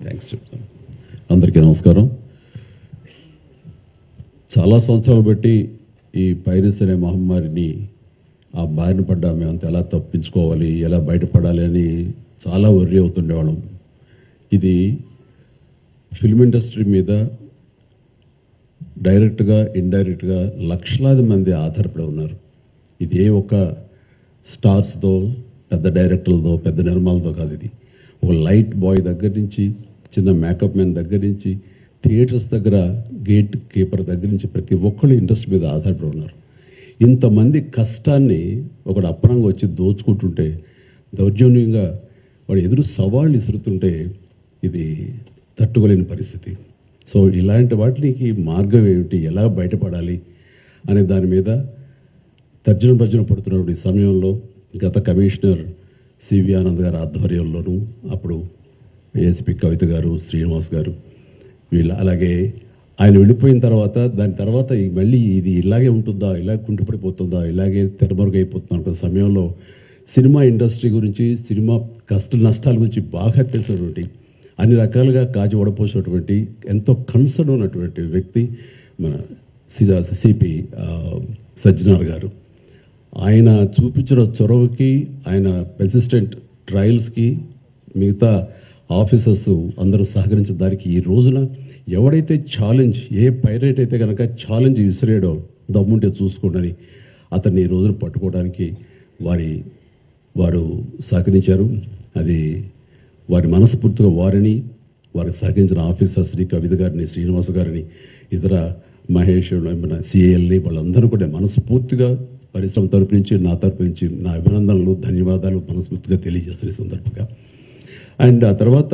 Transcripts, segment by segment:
Thanks చెప్తాను. అందరికీ నమస్కారం. చాలా సంవత్సరాలు బట్టి ఈ పైరస్ అనే మహమ్మారిని ఆ బారిన పడ్డా మేమంతా ఎలా తప్పించుకోవాలి, ఎలా బయటపడాలి అని చాలా వర్రీ అవుతుండేవాళ్ళం. ఇది ఫిల్మ్ ఇండస్ట్రీ మీద డైరెక్ట్గా ఇండైరెక్ట్గా లక్షలాది మంది ఆధారపడి ఉన్నారు. ఇది ఏ ఒక స్టార్స్తో, పెద్ద డైరెక్టర్లతో, పెద్ద నిర్మాలతో కాదు. ఇది ఒక లైట్ బాయ్ దగ్గర నుంచి, చిన్న మేకప్ మ్యాన్ దగ్గర నుంచి, థియేటర్స్ దగ్గర గేట్ కీపర్ దగ్గర నుంచి ప్రతి ఒక్కళ్ళు ఇండస్ట్రీ మీద ఆధారపడి ఉన్నారు. ఇంతమంది కష్టాన్ని ఒకడు అప్పనంగా వచ్చి దోచుకుంటుంటే, దౌర్జన్యంగా వాడు ఎదురు సవాళ్ళు ఇసురుతుంటే ఇది తట్టుకోలేని పరిస్థితి. సో ఇలాంటి వాటికి మార్గం ఏమిటి, ఎలా బయటపడాలి అనే దాని మీద తర్జన భర్జన పడుతున్నప్పుడు ఈ సమయంలో గత కమిషనర్ సివి ఆనంద్ గారి ఆధ్వర్యంలోనూ, అప్పుడు ఏఎస్పీ కవిత గారు, శ్రీనివాస్ గారు, వీళ్ళు, అలాగే ఆయన వెళ్ళిపోయిన తర్వాత దాని తర్వాత మళ్ళీ ఇది ఇలాగే ఉంటుందా, ఇలా కుంటుపడిపోతుందా, ఇలాగే తెరమరుగైపోతుందా అనుకున్న సమయంలో సినిమా ఇండస్ట్రీ గురించి, సినిమా కష్ట నష్టాల గురించి బాగా తెలిసినటువంటి, అన్ని రకాలుగా కాచి వడపోసినటువంటి, ఎంతో కన్సర్న్ ఉన్నటువంటి వ్యక్తి మన సిపి సజ్జనార్ గారు. ఆయన చూపించిన చొరవకి, ఆయన పెర్సిస్టెంట్ ట్రయల్స్కి మిగతా ఆఫీసర్స్ అందరూ సహకరించిన దానికి ఈ రోజున ఎవడైతే ఛాలెంజ్, ఏ పైరేట్ అయితే కనుక ఛాలెంజ్ విసిరేయడో దమ్ముంటే చూసుకోండి అతన్ని ఈ రోజున పట్టుకోవడానికి వారు సహకరించారు. అది వారి మనస్ఫూర్తిగా వారిని, వారికి సహకరించిన ఆఫీసర్స్ని, కవిత గారిని, శ్రీనివాస్ గారిని, ఇతర మహేష్, మన సిఏఎల్ని, వాళ్ళందరూ కూడా మనస్ఫూర్తిగా పరిశ్రమ తరపు నుంచి, నా తరపు నుంచి నా అభినందనలు, ధన్యవాదాలు మనస్ఫూర్తిగా తెలియజేస్తున్న సందర్భంగా. అండ్ ఆ తర్వాత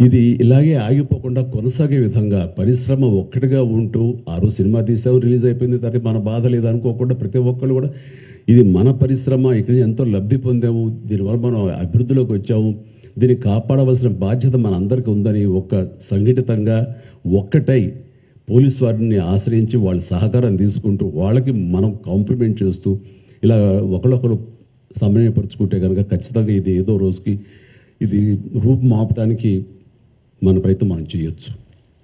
ఇది ఇలాగే ఆగిపోకుండా కొనసాగే విధంగా పరిశ్రమ ఒక్కటిగా ఉంటూ, ఆరు సినిమా తీసాము, రిలీజ్ అయిపోయింది, తర్వాత మన బాధ లేదు అనుకోకుండా ప్రతి ఒక్కళ్ళు కూడా ఇది మన పరిశ్రమ, ఇక్కడ ఎంతో లబ్ధి పొందాము, దీనివల్ల మనం అభివృద్ధిలోకి వచ్చాము, దీన్ని కాపాడవలసిన బాధ్యత మన అందరికీ ఉందని ఒక సంఘటితంగా ఒక్కటై పోలీసు వారిని ఆశ్రయించి వాళ్ళ సహకారం తీసుకుంటూ, వాళ్ళకి మనం కాంప్లిమెంట్ చేస్తూ ఇలా ఒకళ్ళొకరు సమన్వయపరుచుకుంటే కనుక ఖచ్చితంగా ఇది ఏదో రోజుకి ఇది రూపం ఆపడానికి మన ప్రయత్నం మనం చేయొచ్చు.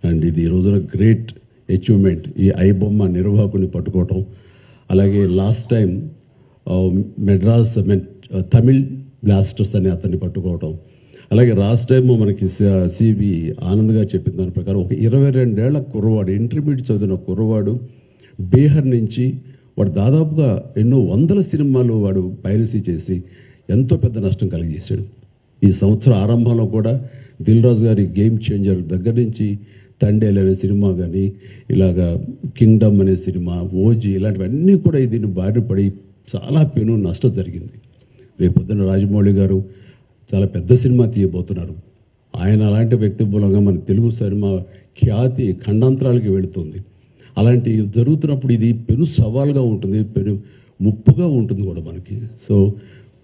అండ్ ఇది ఈ రోజున గ్రేట్ అచీవ్మెంట్, ఈ ఐబొమ్మ నిర్వాహకుని పట్టుకోవటం. అలాగే last time Madras Tamil blasters అని అతన్ని పట్టుకోవటం. అలాగే లాస్ట్ టైం మనకి సివి ఆనంద్ గారు చెప్పిన దాని ప్రకారం ఒక 22 ఏళ్ల కుర్రవాడు, ఇంటర్మీడియట్ చదివిన కుర్రవాడు, బీహార్ నుంచి వాడు దాదాపుగా ఎన్నో వందల సినిమాలు వాడు పైరసీ చేసి ఎంతో పెద్ద నష్టం కలిగజేశాడు. ఈ సంవత్సరం ఆరంభంలో కూడా దిల్ రాజు గారి గేమ్ చేంజర్ దగ్గర నుంచి తండేల్ అనే సినిమా కానీ, ఇలాగా కింగ్డమ్ అనే సినిమా, ఓజీ, ఇలాంటివన్నీ కూడా దీన్ని బారిన పడి చాలా పెను నష్టం జరిగింది. రేపొద్దున రాజమౌళి గారు చాలా పెద్ద సినిమా తీయబోతున్నారు. ఆయన అలాంటి వ్యక్తి మూలంగా మన తెలుగు సినిమా ఖ్యాతి ఖండాంతరాలకి వెళుతుంది. అలాంటి జరుగుతున్నప్పుడు ఇది పెను సవాల్గా ఉంటుంది, పెను ముప్పుగా ఉంటుంది కూడా మనకి. సో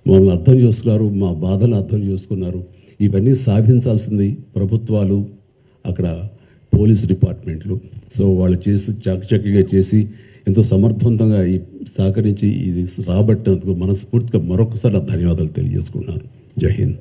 మమ్మల్ని అర్థం చేసుకున్నారు, మా బాధలు అర్థం చేసుకున్నారు. ఇవన్నీ సాధించాల్సింది ప్రభుత్వాలు, అక్కడ పోలీస్ డిపార్ట్మెంట్లు. సో వాళ్ళు చేసి చాకచక్యంగా చేసి ఎంతో సమర్థవంతంగా సహకరించి ఇది రాబట్టినందుకు మనస్ఫూర్తిగా మరొకసారి ధన్యవాదాలు తెలియజేసుకున్నాను. జై హింద్.